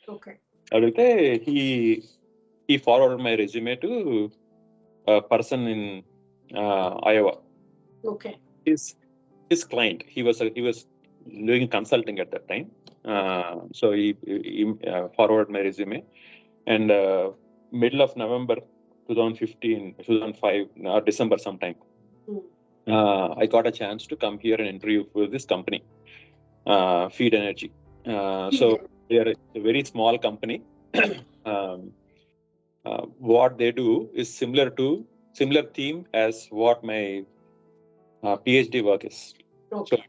Okay. He forwarded my resume to a person in Iowa. Okay. His client. He was doing consulting at that time. So he forwarded my resume, and middle of November 2015, 2005, or December sometime, I got a chance to come here and interview for this company, Feed Energy. So they are a very small company. What they do is similar theme as what my PhD work is. Okay. So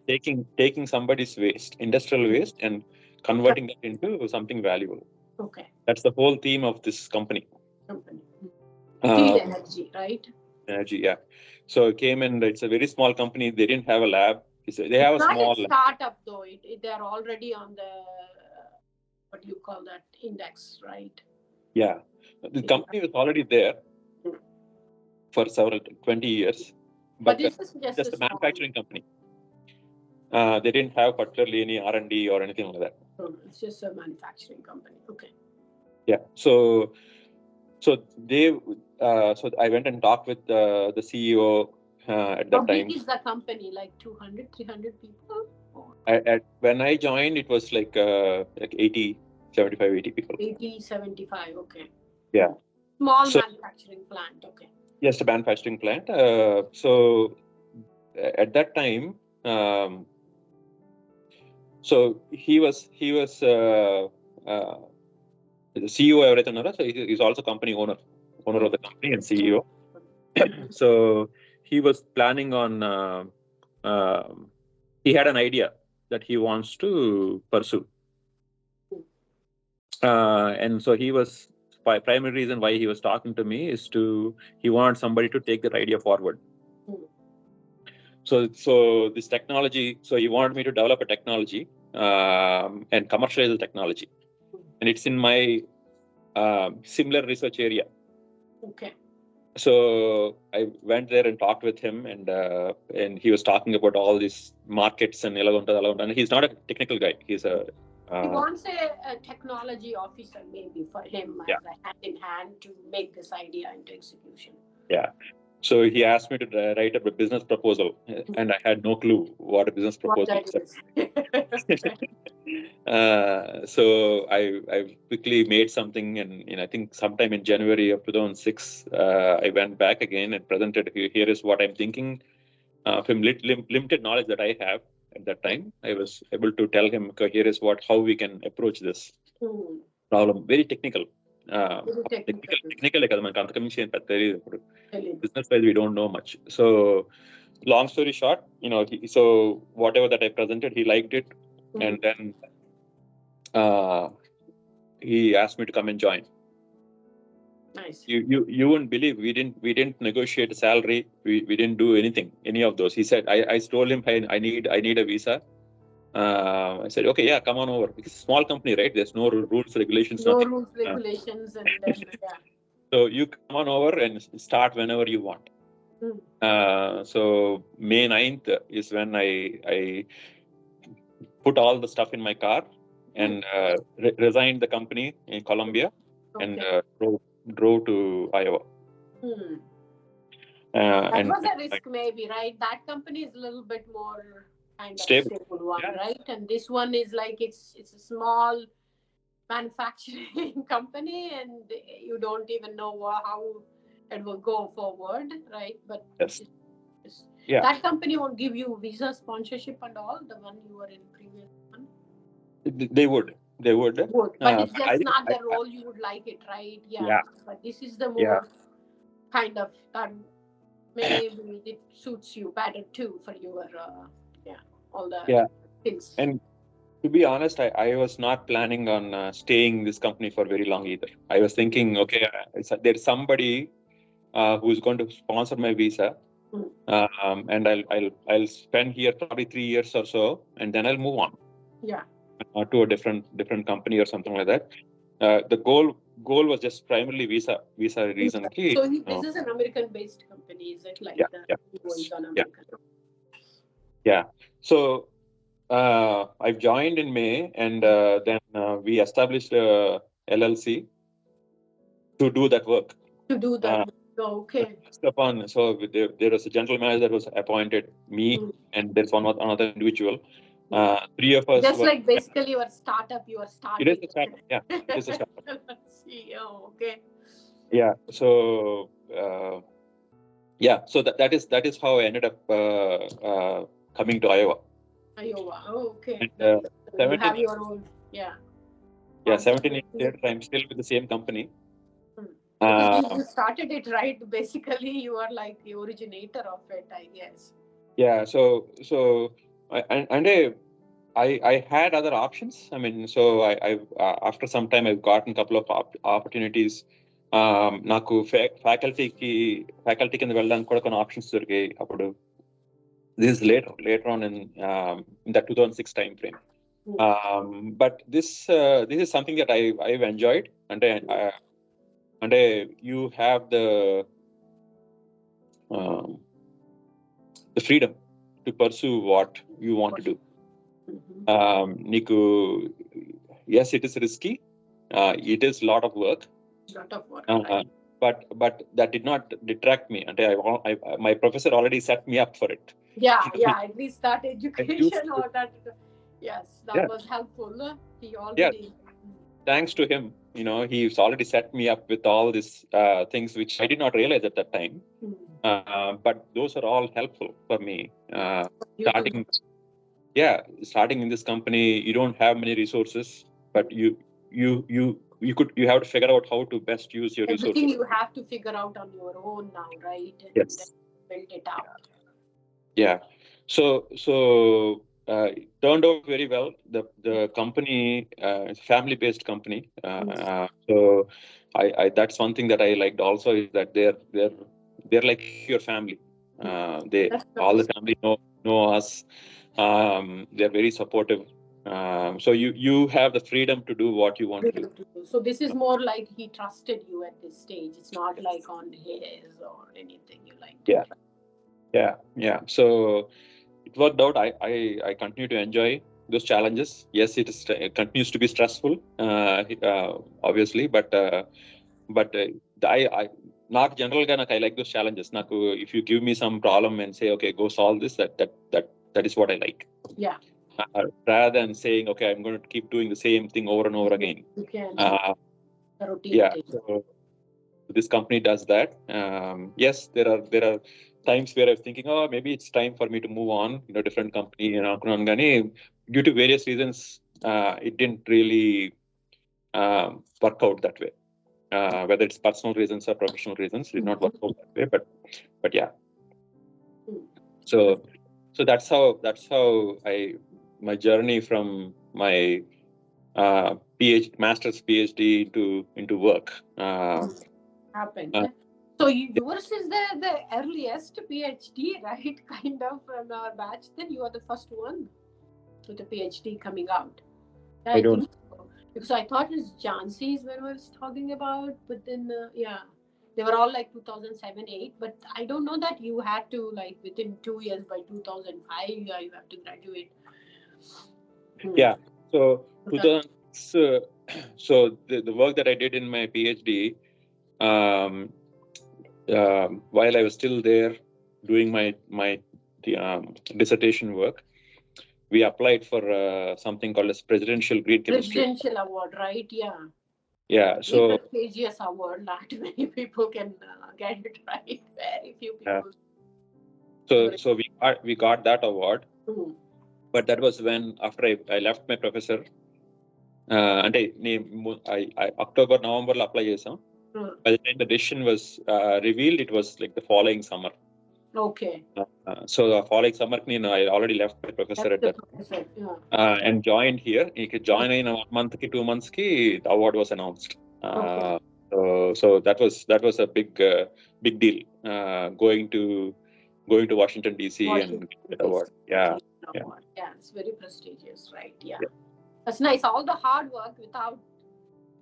taking somebody's waste, industrial waste, and converting that into something valuable. Okay. That's the whole theme of this company. Feed Energy, right? Energy, yeah. So it came, and it's a very small company. They didn't have a lab. They have a small startup though. They're already on the what do you call that index, right? Yeah, the company was already there for 20 years, but this is just a manufacturing company. They didn't have particularly any R&D or anything like that. It's just a manufacturing company. Okay. Yeah. So they, so I went and talked with the CEO at that time. How big is the company? Like 200, 300 people? When I joined, it was like 80, 75, 80 people. 80, 75. Okay. Yeah. Small manufacturing plant. Okay. Yes, a manufacturing plant. So at that time, so he was the CEO everything, so he's also company owner of the company and CEO. So he was planning on he had an idea that he wants to pursue, and so he was primary reason why he was talking to me is he wanted somebody to take that idea forward. So this technology, so he wanted me to develop a technology and commercialize the technology, and it's in my similar research area. Okay. So I went there and talked with him, and he was talking about all these markets and and he's not a technical guy. He's a he wants a technology officer maybe for him as a hand in hand to make this idea into execution. Yeah. So he asked me to write up a business proposal, and I had no clue what a business proposal is. So I quickly made something, and I think sometime in January of 2006, I went back again and presented. Here is what I'm thinking. From limited knowledge that I have at that time, I was able to tell him, okay, here is how we can approach this problem. Very technical. Technical business wise we don't know much. So long story short, so whatever that I presented, he liked it, and then he asked me to come and join. Nice. You wouldn't believe we didn't negotiate a salary. We didn't do any of those. He said, I told him, I need a visa. I said, okay, yeah, come on over. It's a small company, right? There's no rules, regulations, no nothing. rules, regulations, and then, yeah. So you come on over and start whenever you want. So May 9th is when I put all the stuff in my car and resigned the company in Colombia and drove to Iowa. That was a risk maybe, right? That company is a little bit more kind of stable one, right? And this one is like it's a small manufacturing company, and you don't even know how it will go forward, right? But that company won't give you visa sponsorship and all. The one you were in previous one. They would. But it's just not the role you would like it, right? Yeah. But this is the more kind of that maybe it suits you better too for your all the things. And to be honest, I was not planning on staying in this company for very long either. I was thinking, okay, there's somebody who's going to sponsor my visa, and I'll spend here probably 3 years or so, and then I'll move on. Yeah. To a different company or something like that. The goal was just primarily visa reason. So this is an American-based company, is it? Like American? Yeah. So I've joined in May, and then we established a LLC to do that work. To do that. Okay. So there was a general manager that was appointed, me, and there's another individual. Three of us. Just like basically your startup, you are starting. It is a startup. Yeah, it is a startup. CEO. Okay. Yeah. So so that is how I ended up coming to Iowa. Iowa. Oh, okay. And, you have your own. Yeah. Yeah, 17 years later, I'm still with the same company. Because you started it, right? Basically, you are like the originator of it, I guess. Yeah. So I had other options. I mean, so I after some time I've gotten a couple of opportunities. నాకు faculty కింద వెళ్ళడానికి కూడా కొన్ని options దొరికాయి అప్పుడు. This is later on in that 2006 time frame. But this is something that I've enjoyed, and you have the freedom to pursue what you want to do. Niku, yes, it is risky. It is a lot of work. But that did not detract me. And my professor already set me up for it. Yeah. At least that education or that. Yes, that was helpful. He already. Thanks to him, he's already set me up with all these things which I did not realize at that time. But those are all helpful for me. Starting in this company, you don't have many resources, but you have to figure out how to best use your resources. Everything you have to figure out on your own now, right? And yes. Build it out. Yeah. So it turned out very well. The company is a family-based company. So I that's one thing that I liked also, is that they're like your family. All the family know us. They're very supportive. So you have the freedom to do what you want to do. So this is more like he trusted you at this stage. It's not like on his or anything you like. Yeah. So it worked out. I continue to enjoy those challenges. Yes, it continues to be stressful, obviously, but నాకు general గా I like those challenges. నాకు if you give me some problem and say, okay, go solve this, that is what I like. Yeah. Rather than saying, okay, I'm going to keep doing the same thing over and over again. Routine. So this company does that. Yes, there are times where I was thinking, oh, maybe it's time for me to move on, different company, due to various reasons, it didn't really work out that way. Whether it's personal reasons or professional reasons, it did not work out that way. But yeah. So that's how my journey from my master's PhD into work happened. So yours is the earliest PhD, right? Kind of from our batch. Then you are the first one with a PhD coming out. I don't. Think so. Because I thought it's Jansi's when I was talking about, but then they were all like 2007-8. But I don't know that you had to like within 2 years by 2005 you have to graduate. Yeah. So 2000. So the work that I did in my PhD, while I was still there doing my dissertation work, we applied for something called as Presidential Green Chemistry. Presidential Award, right? Yeah. Yeah. So prestigious award. Not many people can get it right. Very few people. So we got that award. But that was when, after I left my professor, అంటే October, November లో apply చేసాం. By the time the decision was revealed, it was like the following summer. Okay. So the following summer, I already left my professor at that time, and joined here. Join in 1 month ki 2 months ki the award was announced. So that was a big deal, going to Washington DC and get that award. Yeah, it's very prestigious, right? Yeah. That's nice. All the hard work without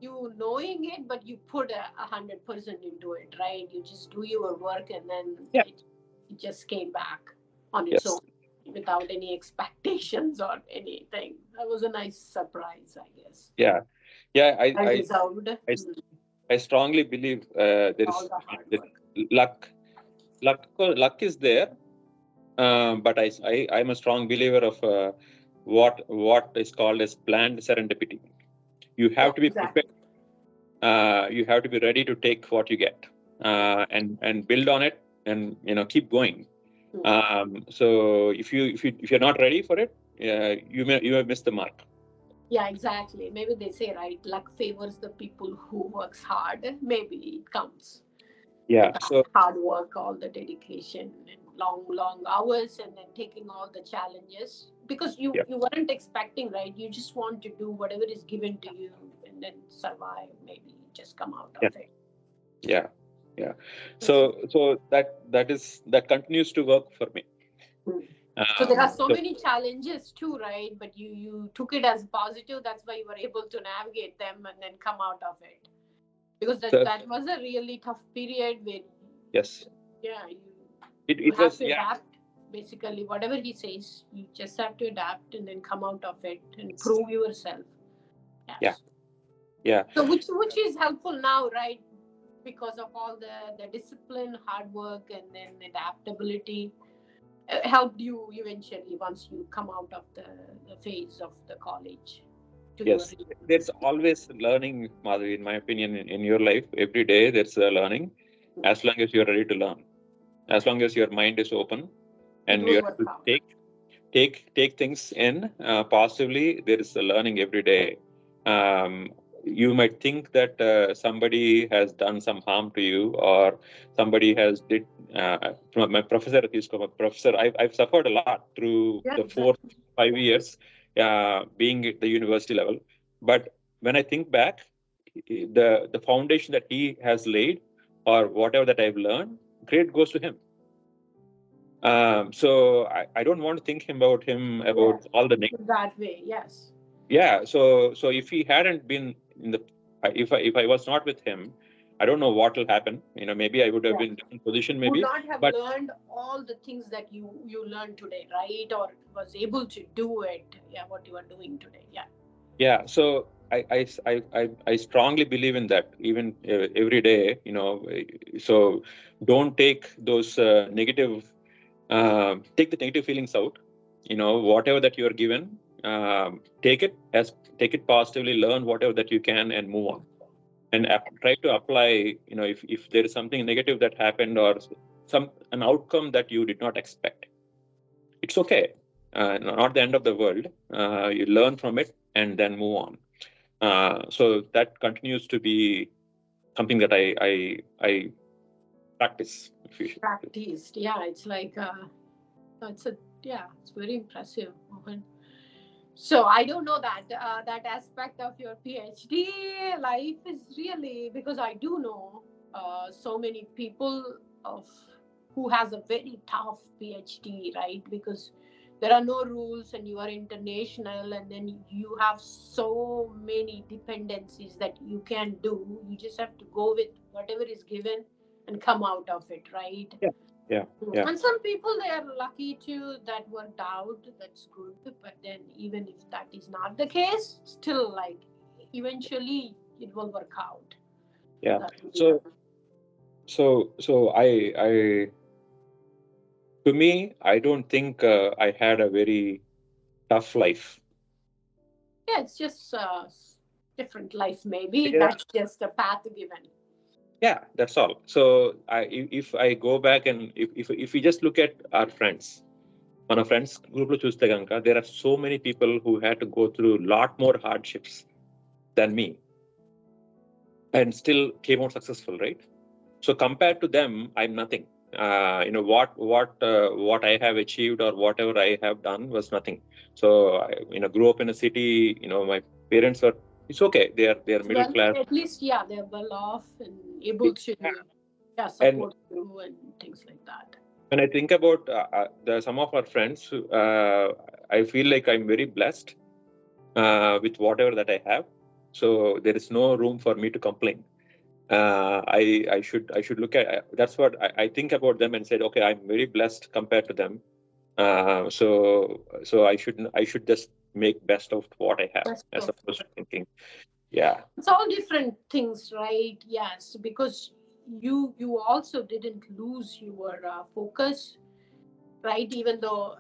you knowing it, but you put 100% into it, right? You just do your work, and then it just came back on its own. without any expectations or anything. That was a nice surprise, I guess. Yeah, yeah. I deserved. I strongly believe there All is the hard that work. luck. Luck is there, but I'm a strong believer of what is called as planned serendipity. You have Yeah, to be exactly. prepared. You have to be ready to take what you get, and build on it, and keep going. So if you're not ready for it, you have missed the mark. Yeah, exactly. Maybe they say, right, luck favors the people who works hard. Maybe it comes with Yeah. that So hard work, all the dedication and long hours, and then taking all the challenges because yeah, you weren't expecting, right? You just want to do whatever is given to you and then survive. Maybe just come out yeah, of it. yeah, yeah. That's So that continues to work for me. Hmm. So there are so So many challenges too, right? But you took it as positive. That's why you were able to navigate them and then come out of it. Because so that was a really tough period where, yes, yeah, you it have was, to yeah, adapt. Basically, whatever he says, you just have to adapt and then come out of it and prove yourself. yeah, Yes. yeah. So which is helpful now, right? Because of all the discipline, hard work, and then adaptability helped you eventually once you come out of the phase of the college to your Yes, there's always learning, Madhuri, in my opinion, in your life. Every day there's a learning, as long as you're ready to learn, as long as your mind is open it and will you're work to out. take things in positively. There is a learning every day. Um, you might think that somebody has done some harm to you, or somebody has did. My professor, he's a professor. I've suffered a lot through Yeah, the four, exactly. 5 years being at the university level. But when I think back, the foundation that he has laid, or whatever that I've learned, great goes to him. So I don't want to think about him Yeah, about all the negative. that way. Yes. Yeah. So if he hadn't been in the, if I was not with him, I don't know what will happen. Maybe I would have Yeah. been in different position, Would maybe. not have But learned all the things that you learned today, right? Or was able to do it. Yeah, what you are doing today. Yeah. yeah, so I strongly believe in that, even every day. So don't take those negative, take the negative feelings out. Whatever that you are given, take it positively, learn whatever that you can, and move on. And try to apply. If there is something negative that happened, or an outcome that you did not expect, it's okay. Not the end of the world. You learn from it and then move on. So that continues to be something that I practice. If you should. Practiced. Yeah, it's like it's a yeah, it's very impressive, Mohan. So I don't know that aspect of your PhD life is really because I do know so many people of who has a very tough PhD, right? Because there are no rules and you are international and then you have so many dependencies that you can do. You just have to go with whatever is given and come out of it, right? Yeah, yeah, yeah, And some people they are lucky to that worked out. That's good. But then even if that is not the case, still like eventually it will work out. yeah. That will be the So so I to me, I don't think I had a very tough life. yeah. It's just different life. Maybe Yeah, that's just a path given. yeah, that's all. So if I go back, and if we just look at our friends, మన friends group లో చూస్తే కనుక there are so many people who had to go through a lot more hardships than me, and still came out successful, right? So compared to them, I'm nothing. What I have achieved, or whatever I have done, was nothing. So I grew up in a city. My parents are, it's okay, they are middle Well, class. at least yeah, they're well off and able to Yeah. yeah And support you and things like that. when I think about some of our friends, I feel like I'm very blessed with whatever that I have. So there is no room for me to complain. I should look at, that's what I think about them and said, okay, I'm very blessed compared to them. So I should just make best of what I have, as opposed to thinking, yeah, it's all different things, right? Yes, because you also didn't lose your focus, right? Even though,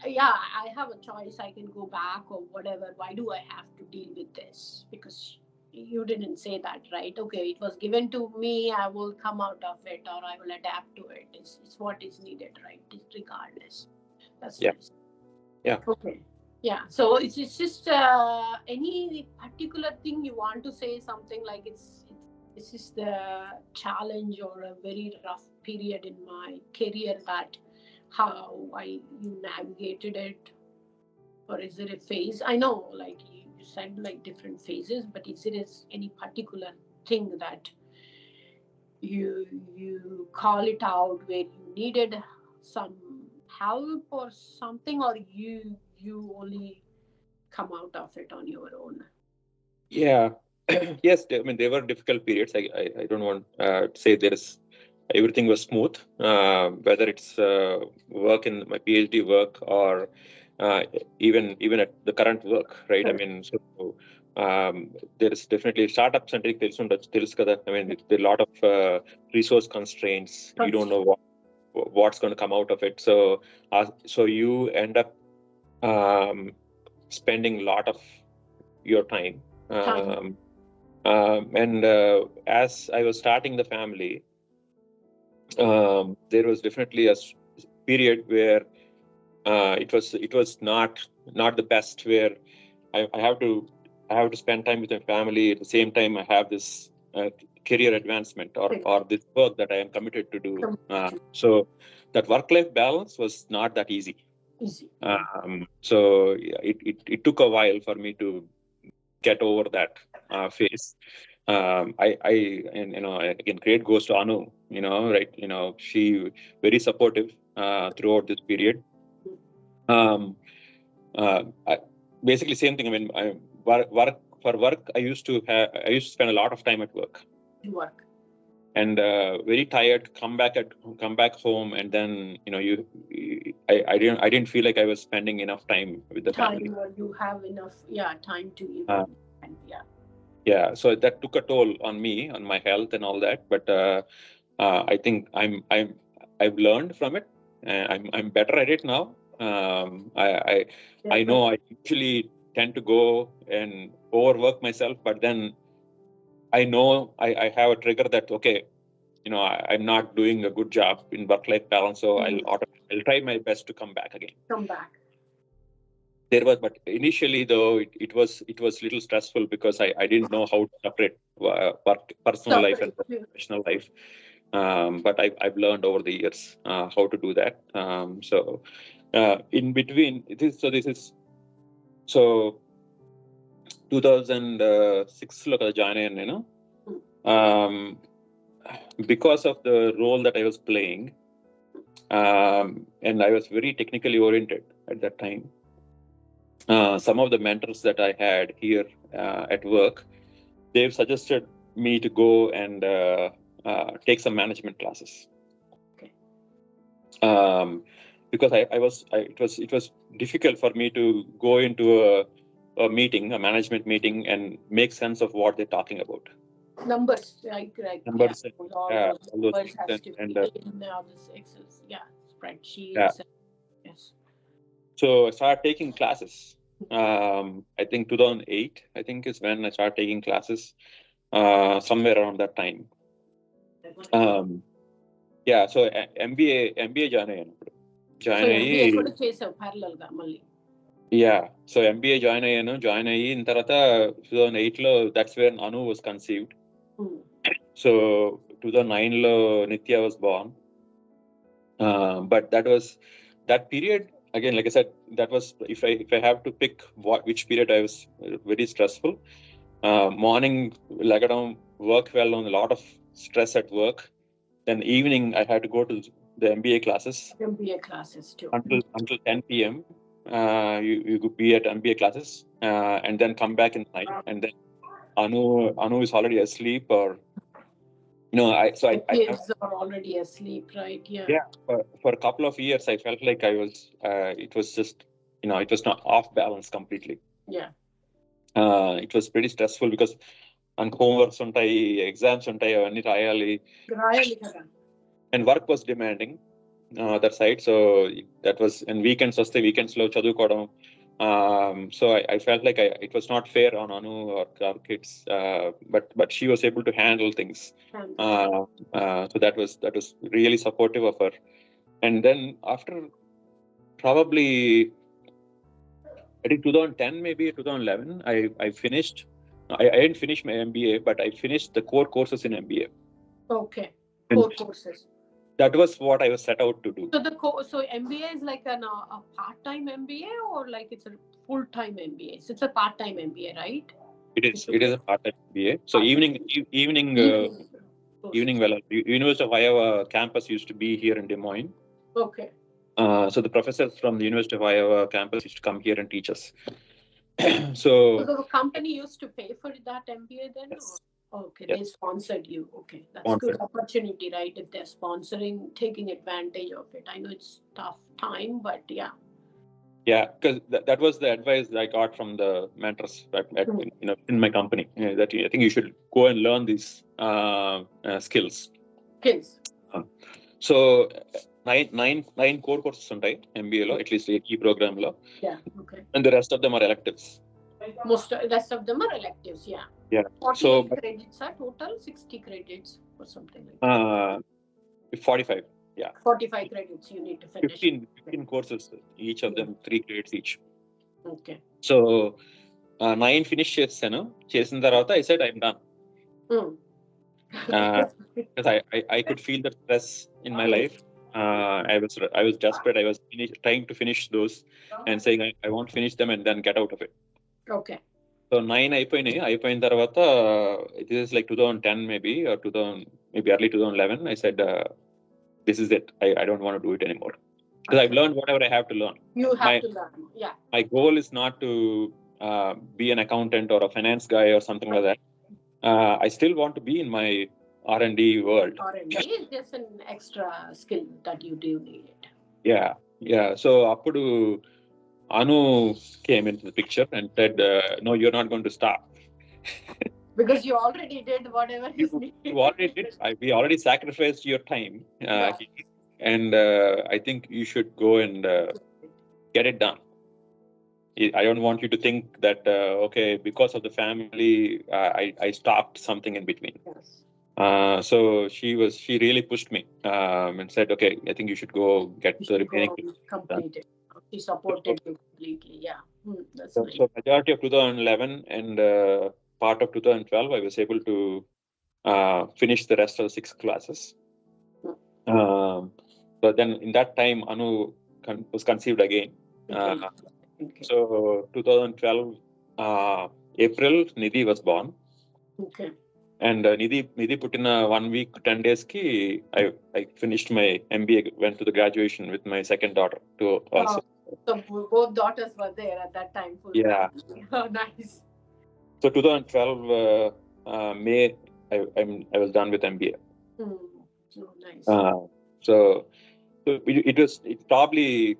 yeah, I have a choice, I can go back or whatever. Why do I have to deal with this? Because you didn't say that, right? Okay, it was given to me, I will come out of it, or I will adapt to it. It's what is needed, right? Regardless. That's yeah, nice. yeah. Okay. Yeah. So it's just any particular thing you want to say, something like this is the challenge or a very rough period in my career, that how you navigated it, or is there a phase? I know, like you said, like different phases, but is there any particular thing that you call it out where you needed some help or something, or you only come out of it on your own? Yeah. Yes, I mean, there were difficult periods. I don't want to say everything was smooth, whether it's work in my PhD work, or uh, even at the current work, right? I mean, so there is definitely startup centric. I mean, there are a lot of resource constraints. You don't know what's going to come out of it. So you end up um, spending a lot of your time. And as I was starting the family, there was definitely period where it was not the best, where I have to spend time with my family. At the same time, I have this career advancement, or this work that I am committed to do. So that work-life balance was not that easy. So yeah, it took a while for me to get over that phase. And again, credit goes to Anu, right? She very supportive throughout this period. Um, I, Basically same thing. I mean, work. I used to spend a lot of time at work. And very tired. Come back home, and then I didn't feel like I was spending enough time with the family. Or you have enough, time to even. Yeah, so that took a toll on me, on my health and all that. But I think I've learned from it. I'm better at it now. I know I usually tend to go and overwork myself, but then I know I have a trigger that, okay, I'm not doing a good job in work-life balance, so I'll try my best to come back again. But initially though, it was little stressful, because I didn't know how to separate personal life and professional life. But I've learned over the years how to do that. So in between, this is 2006 lo kada join ayanu, because of the role that I was playing, and I was very technically oriented at that time. Some of the mentors that I had here at work, they've suggested me to go and take some management classes. Because it was difficult for me to go into a management meeting, and make sense of what they're talking about. Numbers, right? Numbers, all those numbers has to be in this Excel, spreadsheets. Yeah. Yes. So I started taking classes. I think 2008, I think, is when I started taking classes. Somewhere around that time. Yeah. So MBA join చేసావు parallel గా మళ్ళీ. Yeah. So MBA join అయిన తర్వాత 2008 లో that's when Anu was conceived. So 2009 లో Nitya was born. But that period, again, like I said, that was, if I have to pick which period I was very stressful. Morning, lagadam, work well on a lot of stress at work. Then evening, I had to go to the MBA classes. MBA classes too. Until 10 p.m. You could be at MBA classes, and then come back in the night. And then Anu is already asleep, or No, The kids are already asleep, right? Yeah. Yeah. For a couple of years, I felt like I was. It was just, it was not off balance completely. Yeah. It was pretty stressful because and homeworks ఉంటాయి, exams ఉంటాయి, అవన్నీ రాయాలి. రాయాలి కదా. And work was demanding that side. So that was, and weekends వస్తే weekends లో చదువుకోవడం. So I felt like it was not fair on Anu or our kids, but she was able to handle things. So that was really supportive of her. And then after probably, I think 2010, maybe 2011, I finished. I didn't finish my MBA, but I finished the core courses in MBA. Okay, core courses. That was what I was set out to do. So MBA is like a part-time MBA, or like it's a full-time MBA? So it's a part-time MBA, right? It is a part-time MBA. So evening, well, University of Iowa campus used to be here in Des Moines. Okay. So the professors from the University of Iowa campus used to come here and teach us. So the company used to pay for that MBA then? Yes. Okay, yes. They sponsored you. Okay, that's a good opportunity, right? If they're sponsoring, taking advantage of it. I know it's tough time, but yeah. Yeah, because that was the advice I got from the mentors in my company, that I think you should go and learn these skills. So nine core courses ఉంటాయి MBA లో, at least ఈ program లో. Yeah, okay. And the rest of them are electives. Rest of them are electives, yeah. Yeah. 48 credits are total, 60 credits or something like that. 45. Yeah. 45 credits you need to finish. 15 courses, each of them 3 credits each. Okay. So 9 finish చేశాను. చేసిన తర్వాత I said I'm done. Because I could feel the stress in my life. I was desperate. I was trying to finish those and saying I won't finish them and then get out of it. Okay. So 9 అయిపోయిన తర్వాత, it is like 2010 maybe, or maybe early 2011. I said, this is it. I don't want to do it anymore. Because I've learned whatever I have to learn. You have to learn, yeah. My goal is not to be an accountant or a finance guy or something like that. I still want to be in my R&D world. R&D is just an extra skill that you do need it. Yeah. So appudu Anu came into the picture and said, no, you're not going to stop. Because you already did whatever you needed. You already did. We already sacrificed your time. And I think you should go and get it done. I don't want you to think that, okay, because of the family, I stopped something in between. Yes. So she really pushed me and said, okay, I think you should go get the remaining. Complete it. She supported you completely. Yeah. That's nice. So majority of 2011 and part of 2012, I was able to finish the rest of the 6 classes. So then in that time, Anu was conceived again. So 2012 April, Nidhi was born. Okay. And Nidhi put in 1 week, 10 days ki I finished my MBA, went to the graduation with my second daughter too also. So both daughters were there at that time. Yeah. Oh, nice. So 2012 May, I was done with MBA. Oh, nice. So it probably,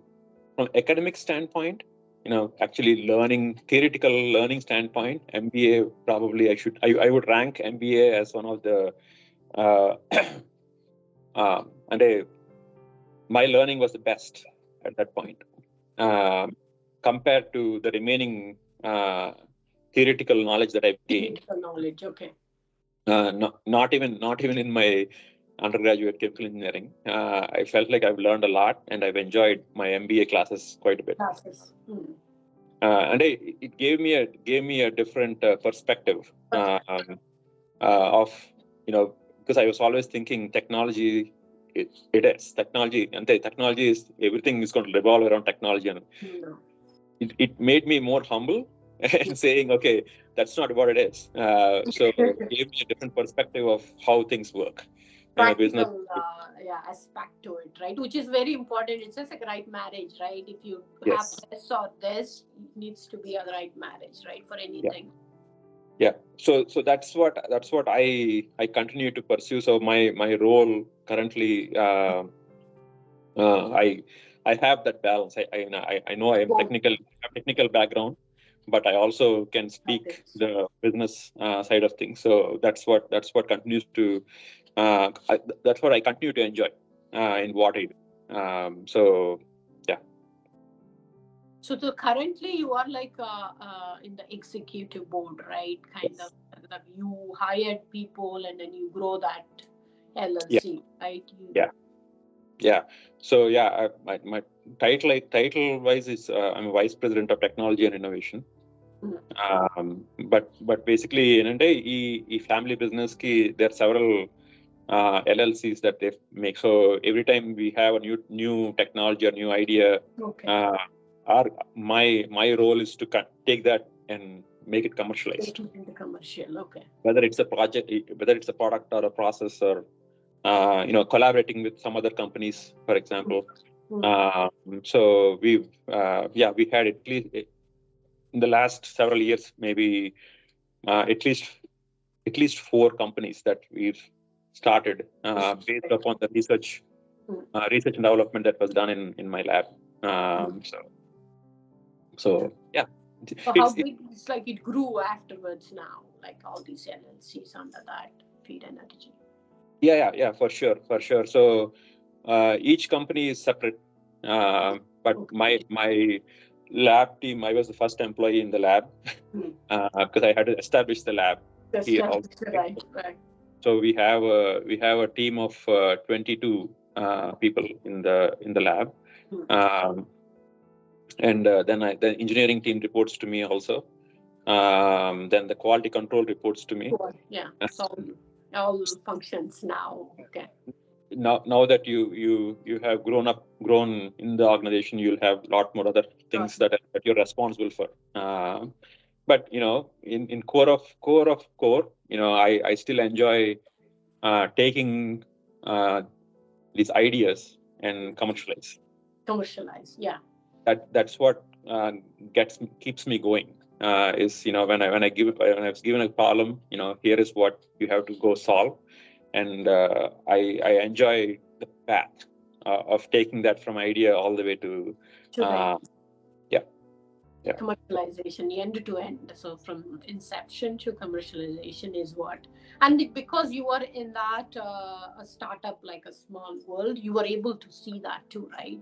from academic standpoint, actually theoretical learning standpoint, MBA probably I would rank MBA as one of the and my learning was the best at that point compared to the remaining theoretical knowledge that I've gained. Theoretical knowledge, okay. Not even in my undergraduate chemical engineering. I felt like I've learned a lot and I've enjoyed my MBA classes quite a bit. And it gave me a different perspective of, because I was always thinking technology, it is technology, and technology is, everything is going to revolve around technology, and it made me more humble and saying, okay, that's not what it is. So it gave me a different perspective of how things work. Practical aspect to it, right? Which is very important. It's just like a right marriage, right? If you have this or this, it needs to be a right marriage, right? For anything. Yeah. So that's what I continue to pursue. So my role currently, I have that balance. I know I am technical background, but I also can speak the business side of things. So that's what continues to that's what I continue to enjoy in what I do. So yeah. So currently you are like in the executive board, right? Kind Yes. of you hired people and then you grow that Yeah. LLC, right? Yeah. Yeah. So yeah, my title wise is I'm a vice president of technology and innovation. But basically ఏంటంటే ఈ family business కి there are several LLCs that they make. So every time we have a new technology or new idea, our my role is to take that and make it commercialized. Take it into commercial, okay. Whether it's a project, whether it's a product or a process, or collaborating with some other companies, for example. So we've we had at least in the last several years, maybe at least 4 companies that we've started based upon the research and development that was done in my lab. So yeah. So how big it's like it grew afterwards now, like all these LLCs under that Feed Energy? Yeah, for sure. So each company is separate, but my lab team, I was the first employee in the lab because I had to establish the lab here also. Right. So we have a team of 22 people in the lab, and then the engineering team reports to me also. Then the quality control reports to me. Yeah, so all functions now. Okay. Now that you have grown in the organization, you'll have a lot more other things that you're responsible for. But in core of core, I still enjoy taking these ideas and commercialize. Yeah. That's what keeps me going. Is when I was given a problem, here is what you have to go solve, and I enjoy the path of taking that from idea all the way to commercialization, end to end. So from inception to commercialization is what. And because you are in that a startup, like a small world, you were able to see that too, right?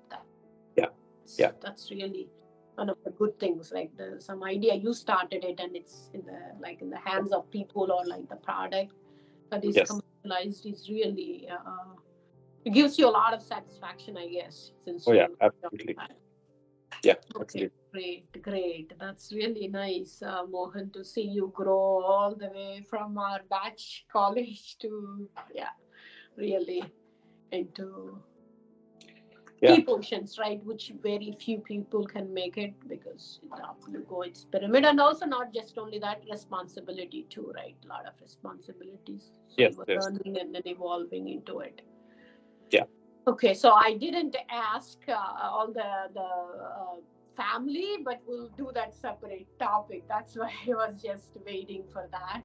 That's really one of the good things. Like some idea you started it, and it's in the hands of people, or like the product that is commercialized is really it gives you a lot of satisfaction, I guess. Since absolutely. Yeah. Okay, great. That's really nice, Mohan, to see you grow all the way from our batch college to really into key positions, right? Which very few people can make it, because you go, it's pyramid, and also not just only that, responsibility too, right? A lot of responsibilities. So you were learning and then evolving into it. Yeah. Okay, so I didn't ask all the family, but we'll do that separate topic. That's why I was just waiting for that.